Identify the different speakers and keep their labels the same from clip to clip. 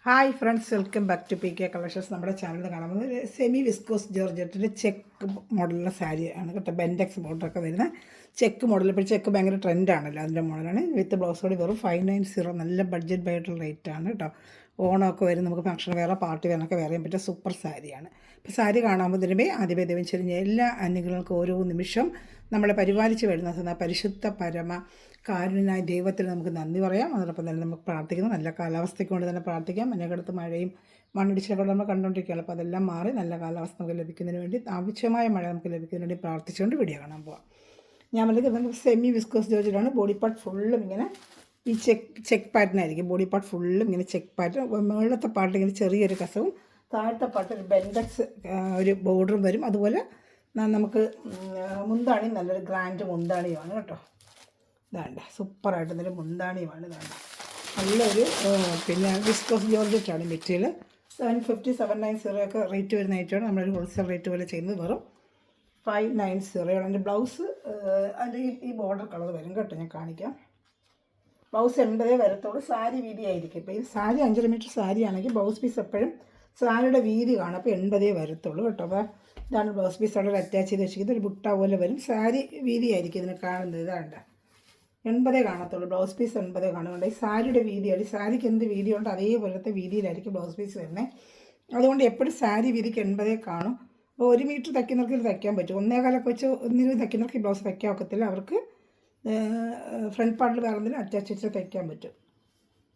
Speaker 1: Hi friends, welcome back to PK collections. നമ്മുടെ ചാനലിൽ കാണുന്നത് ഒരു സെമി വിസ്കോസ് ജോർജറ്റിൻ്റെ ചെക്ക് മോഡലുള്ള സാരിയാണ് കേട്ടോ. ബെൻഡെക്സ് ബോർഡറൊക്കെ വരുന്ന ചെക്ക് മോഡൽ. ഇപ്പോൾ ചെക്ക് ഭയങ്കര ട്രെൻഡാണല്ലോ, അതിൻ്റെ മോഡലാണ്. വിത്ത് ബ്ലൗസോട് വെറും 590. നല്ല ബഡ്ജറ്റ് ബൈറ്റുള്ള റേറ്റാണ് കേട്ടോ. ഓണമൊക്കെ വരും, നമുക്ക് ഫംഗ്ഷൻ വേറെ പാർട്ടി വേറൊക്കെ വേറെ ചെയ്യാൻ പറ്റിയ സൂപ്പർ സാരിയാണ്. ഇപ്പോൾ സാരി കാണുമ്പോൾ ഇതിനുമേ ആദ്യമേ ദൈവം ചെരിഞ്ഞ എല്ലാ അനുഗ്രഹങ്ങൾക്കും ഓരോ നിമിഷം നമ്മളെ പരിപാലിച്ച് വരുന്ന പരിശുദ്ധ പരമ കാരുണ്യനായ ദൈവത്തിന് നമുക്ക് നന്ദി പറയാം. അതോടൊപ്പം തന്നെ നമുക്ക് പ്രാർത്ഥിക്കുന്നു, നല്ല കാലാവസ്ഥയ്ക്ക് കൊണ്ട് തന്നെ പ്രാർത്ഥിക്കാം. അതിനകത്ത് മഴയും മണ്ണിടിച്ചിലൊക്കെ നമ്മൾ കണ്ടുകൊണ്ടിരിക്കുകയാണ്. അപ്പോൾ അതെല്ലാം മാറി നല്ല കാലാവസ്ഥ നമുക്ക് ലഭിക്കുന്നതിന് വേണ്ടി, ആവശ്യമായ മഴ നമുക്ക് ലഭിക്കുന്നതിന് വേണ്ടി പ്രാർത്ഥിച്ചുകൊണ്ട് വീഡിയോ കാണാൻ പോകാം. ഞാൻ പറഞ്ഞത് നമുക്ക് സെമി വിസ്കോസ് ജോർജറ്റാണ്. ബോഡി പാർട്ട് ഫുള്ളും ഇങ്ങനെ ഈ ചെക്ക് പാറ്റേണായിരിക്കും. ബോഡി പാർട്ട് ഫുള്ളും ഇങ്ങനെ ചെക്ക് പാറ്റേൺ. മുകളിലത്തെ പാർട്ട് ഇങ്ങനെ ചെറിയൊരു കസവും, താഴത്തെ പാർട്ട് ഒരു ബെൻഡക്സ് ഒരു ബോർഡറും വരും. അതുപോലെ നമുക്ക് മുന്താണി നല്ലൊരു ഗ്രാൻഡ് മുന്താണിയുമാണ് കേട്ടോ. ഇതാണ്ട് സൂപ്പറായിട്ട് നല്ലൊരു മുന്താണിയുമാണ്. ഇതാണ്ട് നല്ലൊരു പിന്നെ വിസ്കോസ് ജോർജറ്റാണ് മെറ്റീരിയൽ. 750 790 ഒക്കെ റേറ്റ് വരുന്ന ഐറ്റമാണ്. നമ്മളൊരു ഹോൾസെയിൽ റേറ്റ് പോലെ ചെയ്യുന്നത് വെറും 590. അതിൻ്റെ ബ്ലൗസ് അതിൻ്റെ ഈ ബോർഡർ കളർ വരും കേട്ടോ. ഞാൻ കാണിക്കാം. ബ്ലൗസ് 80 വരത്തുള്ളൂ. സാരി വീതിയായിരിക്കും. ഇപ്പോൾ ഈ സാരി 5 മീറ്റർ സാരി ആണെങ്കിൽ ബ്ലൗസ് പീസ് എപ്പോഴും സാരിയുടെ വീതി കാണും. അപ്പോൾ 80 വരത്തുള്ളൂ കേട്ടോ. അപ്പോൾ ഇതാണ് ബ്ലൗസ് പീസ് അവിടെ അറ്റാച്ച് ചെയ്ത് വെച്ചിരിക്കുന്നത്. ഒരു ബുട്ട പോലെ വരും. സാരി വീതിയായിരിക്കും ഇതിന് കാണുന്നത്. ഇതാണ്ട് 80 കാണത്തുള്ളൂ. ബ്ലൗസ് പീസ് 80 കാണുന്നുണ്ട്. ഈ സാരിയുടെ വീതിയാണ്. ഈ സാരിക്ക് എന്ത് വീതിയുണ്ട് അതേപോലത്തെ വീതിയിലായിരിക്കും ബ്ലൗസ് പീസ് വരുന്നത്. അതുകൊണ്ട് എപ്പോഴും സാരി വീതിക്ക് 80 കാണും. അപ്പോൾ 1 മീറ്റർ തയ്ക്കുന്നവർക്ക് ഇത് തയ്ക്കാൻ പറ്റും. 1.25 വെച്ച് 1 തയ്ക്കുന്നവർക്ക് ഈ ബ്ലൗസ് തയ്ക്കാൻ ഒക്കത്തില്ല. അവർക്ക് ഫ്രണ്ട് പാർട്ടിൽ വേറെ എന്തെങ്കിലും അറ്റാച്ച് വെച്ച് തയ്ക്കാൻ പറ്റും.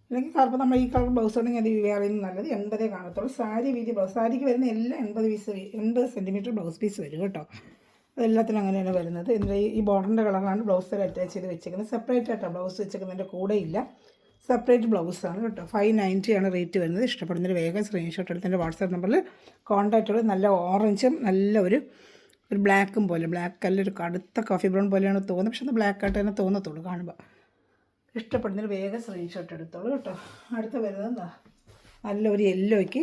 Speaker 1: അല്ലെങ്കിൽ കാരണം നമ്മൾ ഈ കളർ ബ്ലൗസ് ഉണ്ടെങ്കിൽ അത് വേറെ നല്ലത്. 80 കാണത്തുള്ളൂ. സാരി വീതി ബ്ലൗസ് സാരിക്ക് വരുന്ന എല്ലാം 80 സെൻറ്റിമീറ്റർ ബ്ലൗസ് പീസ് വരും കേട്ടോ. അതെല്ലാത്തിനും അങ്ങനെയാണ് വരുന്നത്. ഇതിൻ്റെ ഈ ബോർഡറിൻ്റെ കളറാണ് ബ്ലൗസിൽ അറ്റാച്ച് ചെയ്ത് വെച്ചിരിക്കുന്നത്. സെപ്പറേറ്റ് ആയിട്ടാണ് ബ്ലൗസ് വെച്ചിരിക്കുന്നതിൻ്റെ കൂടെ ഇല്ല, സെപ്പറേറ്റ് ബ്ലൗസാണ് കേട്ടോ. 590 റേറ്റ് വരുന്നത്. ഇഷ്ടപ്പെടുന്നൊരു വേഗം സ്ക്രീൻഷോട്ട് എടുത്ത് എൻ്റെ വാട്സാപ്പ് നമ്പറിൽ കോൺടാക്റ്റുകൾ. നല്ല ഓറഞ്ചും നല്ല ഒരു ബ്ലാക്കും പോലെ, ബ്ലാക്ക് അല്ല ഒരു കടുത്ത കോഫി ബ്രൗൺ പോലെയാണ് തോന്നുന്നത്. പക്ഷെ അത് ബ്ലാക്ക് ആയിട്ട് തന്നെ തോന്നത്തുള്ളൂ കാണുമ്പോൾ. ഇഷ്ടപ്പെടുന്നൊരു വേഗം സ്ക്രീൻഷോട്ട് എടുത്തോളൂ കേട്ടോ. അടുത്ത വരുന്നത് എന്താ, നല്ലൊരു യെല്ലോയ്ക്ക്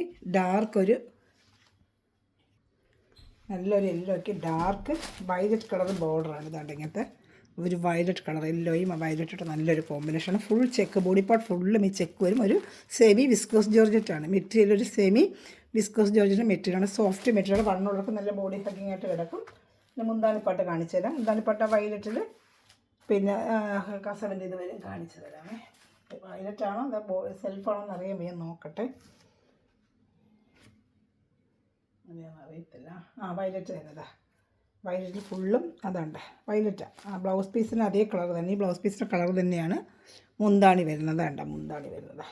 Speaker 1: ഡാർക്ക് വയലറ്റ് കളർ ബോർഡറാണ്. ഇതാണ്ട് ഇങ്ങനത്തെ ഒരു വയലറ്റ് കളർ, യെല്ലോയും വയലറ്റും നല്ലൊരു കോമ്പിനേഷനാണ്. ഫുൾ ചെക്ക് ബോഡി പാർട്ട് ഫുള്ളും ഈ ചെക്ക് വരും. ഒരു സെമി വിസ്കോസ് ജോർജറ്റാണ് മെറ്റീരിയൽ. ഒരു സെമി വിസ്കോസ് ജോർജറ്റ് മെറ്റീരിയലാണ്. Soft material. വണ്ണുള്ളവർക്ക് നല്ല ബോഡി ഹഗ്ഗിങ് ആയിട്ട് കിടക്കും. പിന്നെ മുന്താണിപ്പാട്ട് കാണിച്ചു തരാം. മുന്താണിപ്പാട്ട് വയലറ്റിൽ പിന്നെ കസവിൻ്റെ ഇത് വരും കാണിച്ചു തരാമേ. വയലറ്റാണോ അതാ സെൽഫാണോ എന്ന് അറിയാൻ വയ്യ, നോക്കട്ടെ. അറിയാമെന്ന് അറിയത്തില്ല. വയലറ്റ് തന്നെതാ. വയലറ്റ് ഫുള്ളും അതുണ്ട് വയലറ്റാണ്. ബ്ലൗസ് പീസിന് അതേ കളർ തന്നെ. ഈ ബ്ലൗസ് പീസിൻ്റെ കളർ തന്നെയാണ് മുന്താണി വരുന്നത്. വേണ്ട മുന്താണി വരുന്നത്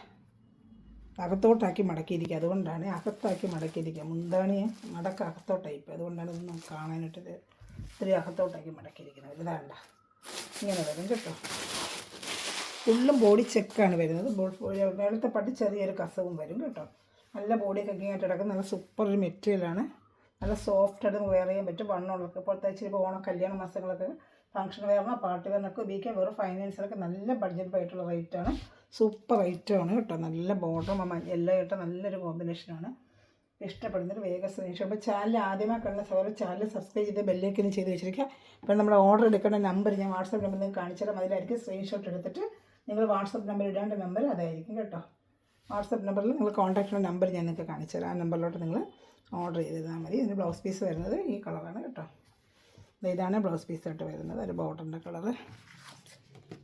Speaker 1: അകത്തോട്ടാക്കി മടക്കിയിരിക്കുക. അതുകൊണ്ടാണ് അകത്താക്കി മടക്കിയിരിക്കുക. മുന്താണിയെ അകത്തോട്ട് ടൈപ്പ്. അതുകൊണ്ടാണ് ഇതൊന്നും കാണാനായിട്ട് ഇത്തിരി അകത്തോട്ടാക്കി മടക്കിയിരിക്കുന്നത്. ഇതാണ്ട ഇങ്ങനെ വരും കേട്ടോ. ഫുള്ളും ബോഡി ചെക്കാണ് വരുന്നത്. മേളത്തെ പട്ടി ചെറിയൊരു കസവും വരും കേട്ടോ. നല്ല ബോഡി കക്കിങ്ങായിട്ട് കിടക്കും. നല്ല സൂപ്പർ ഒരു മെറ്റീരിയലാണ്. നല്ല സോഫ്റ്റായിട്ട് നമുക്ക് വെയർ ചെയ്യാൻ പറ്റും. വണ്ണമുള്ളവർക്ക് ഇപ്പോൾ തയ്ച്ചിപ്പോൾ ഓണം കല്യാണ മാസങ്ങളൊക്കെ ഫംഗ്ഷൻ വെയറിനോ പാർട്ടി വെയറിനൊക്കെ ഉപയോഗിക്കാൻ വെറും 590 നല്ല ബഡ്ജറ്റ് ആയിട്ടുള്ള റേറ്റാണ്. സൂപ്പർ ഐറ്റമാണ് കേട്ടോ. നല്ല ബോർഡറും എല്ലാം ആയിട്ട് നല്ലൊരു കോമ്പിനേഷനാണ്. ഇഷ്ടപ്പെടുന്നൊരു വേഗം സ്ക്രീൻഷോട്ട്. അപ്പോൾ ചാനൽ ആദ്യമായി കാണുന്ന സഹോദരൻ ചാനൽ സബ്സ്ക്രൈബ് ചെയ്ത് ബെല്ലേക്കിന് ചെയ്ത് വെച്ചിരിക്കുക. അപ്പോൾ നമ്മൾ ഓർഡർ എടുക്കേണ്ട നമ്പർ ഞാൻ വാട്സാപ്പ് നമ്പർ നിങ്ങൾക്ക് കാണിച്ചു തരാം. അതിലായിരിക്കും സ്ക്രീൻഷോട്ട് എടുത്തിട്ട് നിങ്ങൾ വാട്സാപ്പ് നമ്പർ ഇടേണ്ട നമ്പർ അതായിരിക്കും കേട്ടോ. വാട്സാപ്പ് നമ്പറിൽ നിങ്ങൾ കോൺടാക്ട് ചെയ്യുന്ന നമ്പർ ഞാൻ നിങ്ങൾക്ക് കാണിച്ചു തരാം. ആ നമ്പറിലോട്ട് നിങ്ങൾ ഓർഡർ ചെയ്താൽ മതി. ഇതിന് ബ്ലൗസ് പീസ് വരുന്നത് ഈ കളറാണ് കേട്ടോ. ഇതാണ് ബ്ലൗസ് പീസായിട്ട് വരുന്നത്. ഒരു ബോർഡറിൻ്റെ കളറ്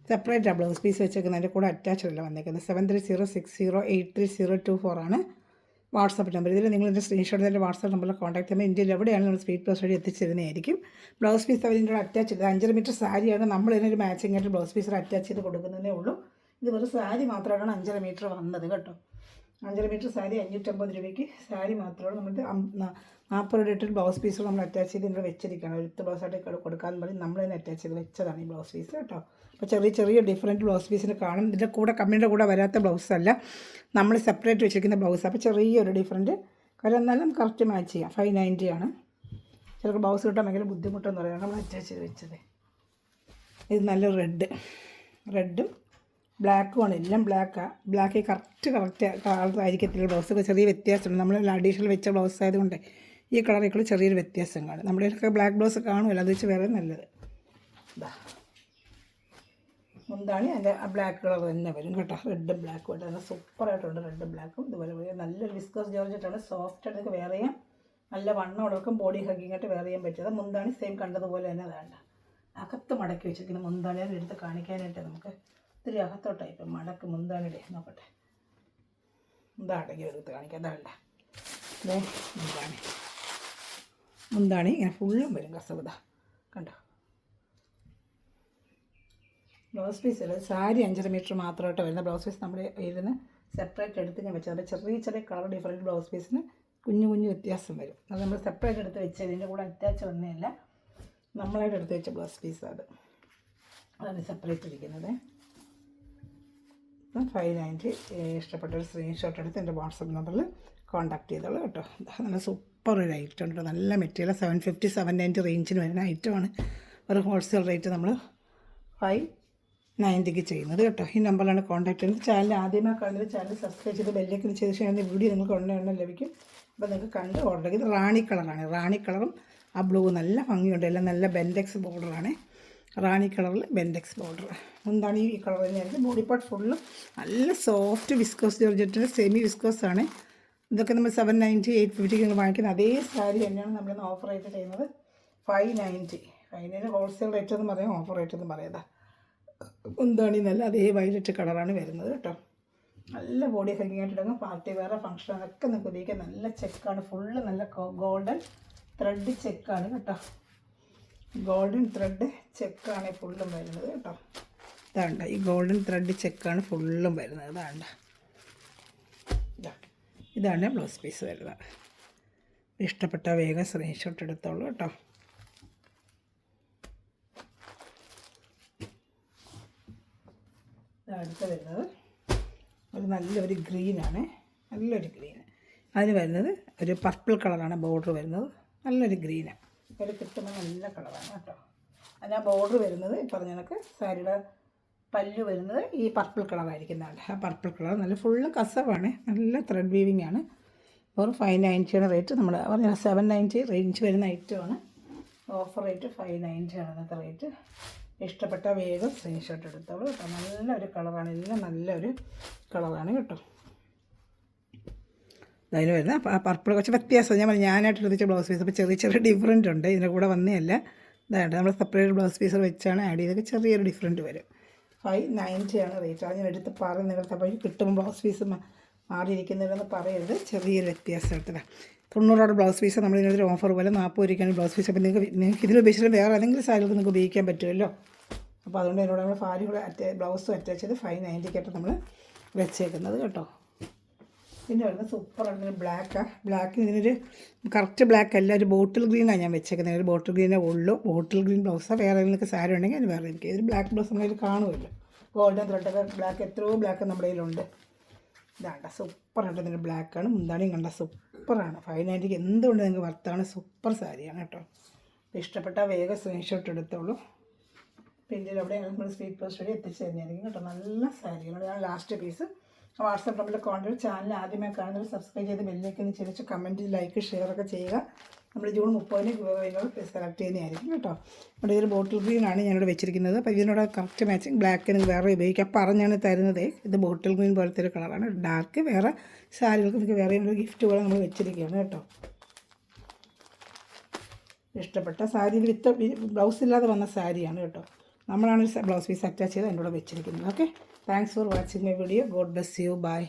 Speaker 1: സെപ്പറേറ്റാണ് ബ്ലൗസ് പീസ് വെച്ചേക്കുന്നതിൻ്റെ കൂടെ അറ്റാച്ച്ഡ് അല്ല വന്നേക്കുന്നത്. 7306083024 ആണ് വാട്സാപ്പ് നമ്പർ. ഇതിൽ നിങ്ങൾ എൻ്റെ സ്ക്രീൻഷോട്ട് എൻ്റെ വാട്സാപ്പ് നമ്പറിൽ കോൺടാക്ട് ചെയ്യുമ്പോൾ ഇന്ത്യയിൽ എവിടെയാണ് നമ്മൾ സ്പീഡ് പോസ്റ്റ് വഴി എത്തിച്ചിരുന്നതായിരിക്കും. ബ്ലൗസ് പീസ് അവരിൻ്റെ അറ്റാച്ച് ചെയ്ത് 5 മീറ്റർ സാരിയാണ്. നമ്മൾ ഇതിനൊരു മാച്ചിങ് ആയിട്ട് ബ്ലൗസ് പീസിൽ അറ്റാച്ച് ചെയ്ത് കൊടുക്കുന്നതേ ഉള്ളൂ. ഇത് വെറും സാരി മാത്രമാണ് 5.5 മീറ്റർ വന്നത് കേട്ടോ. 5.5 മീറ്റർ സാരി 550 രൂപയ്ക്ക് സാരി മാത്രമാണ്. നമ്മൾ 40 രൂപ ഇട്ടിട്ട് ബ്ലൗസ് പീസ് നമ്മൾ അറ്റാച്ച് ചെയ്ത് ഇവിടെ വെച്ചിരിക്കുകയാണ്. ഒരു ബ്ലൗസായിട്ട് കൊടുക്കാമെന്ന് പറഞ്ഞ് നമ്മളതിനെ അറ്റാച്ച് ചെയ്ത് വെച്ചതാണ് ഈ ബ്ലൗസ് പീസ് കേട്ടോ. അപ്പോൾ ചെറിയ ഡിഫറൻറ്റ് ബ്ലൗസ് പീസിന് കാണും. ഇതിൻ്റെ കൂടെ കമ്മിയുടെ കൂടെ വരാത്ത ബ്ലൗസല്ല, നമ്മൾ സെപ്പറേറ്റ് വെച്ചിരിക്കുന്ന ബ്ലൗസ്. അപ്പോൾ ചെറിയൊരു ഡിഫറൻറ്റ് കാര്യം എന്നാലും കറക്റ്റ് മാച്ച് ചെയ്യാം. 590 ആണ്. ചിലർക്ക് ബ്ലൗസ് കിട്ടാൻ ഭയങ്കര ബുദ്ധിമുട്ടെന്ന് പറയുന്നത് നമ്മൾ അറ്റാച്ച് ചെയ്ത് വെച്ചത്. ഇത് നല്ല റെഡും ബ്ലാക്കുമാണ്. എല്ലാം ബ്ലാക്ക് കറക്റ്റ് കളർ ആയിരിക്കത്തില്ല. ബ്ലൗസൊക്കെ ചെറിയ വ്യത്യാസമുണ്ട്. നമ്മൾ അഡീഷണൽ വെച്ച ബ്ലൗസ് ആയതുകൊണ്ട് ഈ കളറേക്കുള്ള ചെറിയൊരു വ്യത്യാസം കാണും. നമ്മുടെയൊക്കെ ബ്ലാക്ക് ബ്ലൗസ് കാണുമല്ലോ, അത് വെച്ച് വേറെ നല്ലത്. ഇതാ മുന്താണി അതിൻ്റെ ബ്ലാക്ക് കളർ തന്നെ വരും കേട്ടോ, റെഡും ബ്ലാക്കും ആയിട്ട് നല്ല സൂപ്പറായിട്ടുണ്ട്. റെഡും ബ്ലാക്കും ഇതുപോലെ നല്ലൊരു വിസ്കോസ് ജോർജറ്റാണ്, സോഫ്റ്റ് ആയിട്ട് നിങ്ങൾക്ക് വെയർ ചെയ്യാം. നല്ല വണ്ണമുള്ളവർക്കും ബോഡി ഹഗ്ഗിങ്ങായിട്ട് വെയർ ചെയ്യാൻ പറ്റിയത്. മുന്താണി സെയിം കണ്ടതുപോലെ തന്നെ വേണ്ട, അകത്ത് മടക്കി വെച്ചിരിക്കുന്ന മുന്താണി അത് എടുത്ത് കാണിക്കാനായിട്ട് നമുക്ക് ഇത്തിരി അകത്തോട്ടായി ഇപ്പം മടക്ക് മുന്താണിയുടെ നോക്കട്ടെ, മുന്താടക്കി എടുത്ത് കാണിക്കാം. അതല്ല മുന്താണി ഇങ്ങനെ ഫുള്ളും വരും കസവത കണ്ടോ. ബ്ലൗസ് പീസ് അല്ല, സാരി 5.5 മീറ്റർ മാത്രമായിട്ട് വരുന്ന ബ്ലൗസ് പീസ് നമ്മുടെ ഇതിന് സെപ്പറേറ്റ് എടുത്ത് ഞാൻ വെച്ചത്. അപ്പോൾ ചെറിയ ചെറിയ കളർ ഡിഫറൻറ്റ് ബ്ലൗസ് പീസിന് കുഞ്ഞു കുഞ്ഞു വ്യത്യാസം വരും. അത് നമ്മൾ സെപ്പറേറ്റ് എടുത്ത് വെച്ചത്, ഇതിൻ്റെ കൂടെ അറ്റാച്ച് വന്നതല്ല, നമ്മളായിട്ട് എടുത്ത് വെച്ച ബ്ലൗസ് പീസ് അതാണ് സെപ്പറേറ്റ് ഇരിക്കുന്നത്. ഇപ്പം 590 ഇഷ്ടപ്പെട്ടൊരു സ്ക്രീൻഷോട്ട് എടുത്ത് എൻ്റെ വാട്സപ്പ് നമ്പറിൽ കോൺടാക്ട് ചെയ്തോളൂ കേട്ടോ. നല്ല സൂപ്പർ ഒരു ഐറ്റം ഉണ്ട്, നല്ല മെറ്റീരിയൽ 750 790 റേഞ്ചിന് വരുന്ന ഐറ്റമാണ്. ഒരു ഹോൾസെയിൽ റേറ്റ് നമ്മൾ 590 ചെയ്യുന്നത് കേട്ടോ. ഈ നമ്പറിലാണ് കോൺടാക്ട് ചെയ്യുന്നത്. ചാനൽ ആദ്യമായി കാണുന്നത് ചാനൽ സബ്സ്ക്രൈബ് ചെയ്ത് ബെല്ലൈക്കൻ ചെയ്ത ശേഷം വീഡിയോ നിങ്ങൾക്ക് ഉടനെ ലഭിക്കും. അപ്പോൾ നിങ്ങൾക്ക് കണ്ട് ഓർഡർ ചെയ്ത് റാണി കളറാണ്, റാണി കളറും ആ ബ്ലൂ നല്ല ഭംഗിയുണ്ട്, എല്ലാം നല്ല ബെൻഡെക്സ് ബോർഡറാണ്. റാണി കളറിൽ ബെൻഡെക്സ് ബോർഡർ. എന്താണ് ഈ കളർ തന്നെയായിരുന്നു. ബോഡി പാർട്ട് ഫുള്ളും നല്ല സോഫ്റ്റ് വിസ്കോസ് ജോർജറ്റിൻ്റെ സെമി വിസ്കോസ് ആണ്. ഇതൊക്കെ നമ്മൾ 790 850 വാങ്ങിക്കുന്ന അതേ സാരി തന്നെയാണ് നമ്മളിന്ന് ഓഫർ ആയിട്ട് ചെയ്യുന്നത്. 590 ഹോൾസെയിൽ റേറ്റ് എന്ന് പറയാം, ഓഫർ റേറ്റ് എന്ന് പറയാം. എന്താണ് നല്ല അതേ വയലറ്റ് കളറാണ് വരുന്നത് കേട്ടോ. നല്ല ബോഡി ഹഗ്ഗിങ് ആയിട്ടിടുന്ന പാർട്ടി വേറെ ഫംഗ്ഷൻ അതൊക്കെ നിങ്ങൾക്ക് ഉപയോഗിക്കാം. നല്ല ചെക്കാണ്, ഫുള്ള് നല്ല ഗോൾഡൻ ത്രെഡ് ചെക്കാണ് കേട്ടോ. ഗോൾഡൻ ത്രെഡ് ചെക്കാണ് ഫുള്ളും വരുന്നത് കേട്ടോ. ഇതാണ്ട ഈ ഗോൾഡൻ ത്രെഡ് ചെക്കാണ് ഫുള്ളും വരുന്നത്. ഇതാണ് ബ്ലൗസ് പീസ് വരുന്നത്. ഇഷ്ടപ്പെട്ട വേഗം സ്ക്രീൻഷോട്ട് എടുത്തോളൂ കേട്ടോ. അടുത്ത് വരുന്നത് ഒരു നല്ലൊരു ഗ്രീനാണ്, നല്ലൊരു ഗ്രീൻ. അതിന് വരുന്നത് ഒരു പർപ്പിൾ കളറാണ് ബോർഡർ വരുന്നത്, നല്ലൊരു ഗ്രീനാണ്. ഒരു കിട്ടുമ്പോൾ നല്ല കളറാണ് കേട്ടോ. അതിന് ആ ബോർഡർ വരുന്നത് പറഞ്ഞ കണക്ക് സാരിയുടെ പല്ല് വരുന്നത് ഈ പർപ്പിൾ കളറായിരിക്കുന്നതാണ്. ആ പർപ്പിൾ കളർ നല്ല ഫുള്ള് കസവാണ്, നല്ല ത്രെഡ് വീവിങ് ആണ്. ഒരു 590 റേറ്റ്. നമ്മൾ പറഞ്ഞ 790 റേഞ്ച് വരുന്ന ഐറ്റമാണ്. ഓഫർ റേറ്റ് 590 ആണ് ഇന്നത്തെ റേറ്റ്. ഇഷ്ടപ്പെട്ട വേഗം സ്ക്രീൻഷോട്ട് എടുത്തോളൂ കേട്ടോ. നല്ലൊരു കളറാണ്, എല്ലാം നല്ലൊരു കളറാണ് കേട്ടോ. അതിന് വരുന്ന ആ പർപ്പിൾ കുറച്ച് വ്യത്യാസം ഞാനായിട്ട് എടുത്തിച്ച ബ്ലൗസ് പീസ്. അപ്പോൾ ചെറിയ ചെറിയ ഡിഫറൻറ്റ് ഉണ്ട്, ഇതിൻ്റെ കൂടെ വന്നതല്ല. ഇതായിട്ട് നമ്മൾ സെപ്പറേറ്റ് ബ്ലൗസ് പീസ് വെച്ചാണ് ആഡ് ചെയ്തൊക്കെ ചെറിയൊരു ഡിഫറൻറ്റ് വരും. 590 ആണ് റേറ്റ്. അത് ഞാൻ എടുത്ത് പറഞ്ഞ് നിങ്ങൾക്ക് അപ്പോൾ കിട്ടുമ്പോൾ ബ്ലൗസ് പീസ് മാറിയിരിക്കുന്നില്ലെന്ന് പറയരുത്, ചെറിയൊരു വ്യത്യാസമായിട്ടില്ല. 90 ബ്ലൗസ് പീസ് നമ്മൾ ഇതിനൊരു ഓഫർ പോലെ 40 രൂപയ്ക്കാണ് ബ്ലൗസ് പീസ്. അപ്പോൾ നിങ്ങൾക്ക് ഇതിൽ ഉപയോഗിച്ചിട്ട് വേറെ ഏതെങ്കിലും സാരികൾക്ക് നിങ്ങൾക്ക് ഉപയോഗിക്കാൻ പറ്റുമല്ലോ. അപ്പോൾ അതുകൊണ്ട് എന്നോട് നമ്മൾ സാരി കൂടെ ബ്ലൗസും അറ്റാച്ച് ചെയ്ത് 590 നമ്മൾ വെച്ചേക്കുന്നത് കേട്ടോ. പിന്നെ വരുന്നത് സൂപ്പറാണ് ബ്ലാക്ക്. ഇതിനൊരു കറക്റ്റ് ബ്ലാക്ക് അല്ല, ഒരു ബോട്ടിൽ ഗ്രീനാണ് ഞാൻ വെച്ചേക്കുന്നത്. ഒരു ബോട്ടിൽ ഗ്രീനേ ഉള്ളൂ. ബോട്ടിൽ ഗ്രീൻ ബ്ലൗസാണ്. വേറെ ഏതെങ്കിലും സാരി ഉണ്ടെങ്കിൽ അതിന് വേറെ എനിക്ക് ഇതൊരു ബ്ലാക്ക് ബ്ലൗസ് നമ്മളതിൽ കാണുമല്ലോ. ഗോൾഡൻ ത്രെഡൊക്കെ ബ്ലാക്ക് എത്രയോ ബ്ലാക്ക് നമ്മുടെ കയ്യിലുണ്ട്. ഇതാണ്ട സൂപ്പറായിട്ട് ഇതിൻ്റെ ബ്ലാക്കാണ്. മുന്താണിയും കണ്ട സൂപ്പറാണ്. 590 എന്തുകൊണ്ട് നിങ്ങൾക്ക് വർത്താണ്, സൂപ്പർ സാരിയാണ് കേട്ടോ. ഇഷ്ടപ്പെട്ടാൽ വേഗം സ്ക്രീൻഷോട്ട് എടുത്തോളൂ. പിന്നീട് അവിടെ നമ്മൾ സ്പീഡ് പോസ്റ്റ് വഴി എത്തിച്ച് തന്നെയായിരിക്കും കേട്ടോ. നല്ല സാരികളാണ്. ഞാൻ ലാസ്റ്റ് പീസ് വാട്സാപ്പ് നമ്പറിൽ കോൺടാക്ട്. ചാനൽ ആദ്യമായി കാണുന്നത് സബ്സ്ക്രൈബ് ചെയ്ത് ബെല്ലിലേക്ക് ചെറിച്ച് കമൻറ്റ് ലൈക്ക് ഷെയർ ഒക്കെ ചെയ്യുക. നമ്മൾ ജൂൺ 30 സെലക്ട് ചെയ്യുന്നതായിരിക്കും കേട്ടോ. ഇവിടെ ഇതൊരു ബോട്ടിൽ ഗ്രീനാണ് ഞാനിവിടെ വെച്ചിരിക്കുന്നത്. അപ്പോൾ ഇതിനോട് കറക്റ്റ് മാച്ചിങ് ബ്ലാക്ക് നിങ്ങൾക്ക് വേറെ ഉപയോഗിക്കാം. പറഞ്ഞാണ് തരുന്നത്. ഇത് ബോട്ടിൽ ഗ്രീൻ പോലത്തെ ഒരു കളറാണ്. ഡാർക്ക് വേറെ സാരികൾക്ക് നിങ്ങൾക്ക് വേറെ ഒരു ഗിഫ്റ്റ് പോലെ നമ്മൾ വെച്ചിരിക്കുകയാണ് കേട്ടോ. ഇഷ്ടപ്പെട്ട സാരി വിത്ത് ബ്ലൗസ് ഇല്ലാതെ വന്ന സാരിയാണ് കേട്ടോ. നമ്മളാണ് ബ്ലൗസ് പീസ് അറ്റാച്ച് ചെയ്ത് അതിൻ്റെ കൂടെ വെച്ചിരിക്കുന്നത്. Okay, thanks for watching my video. God bless you. By.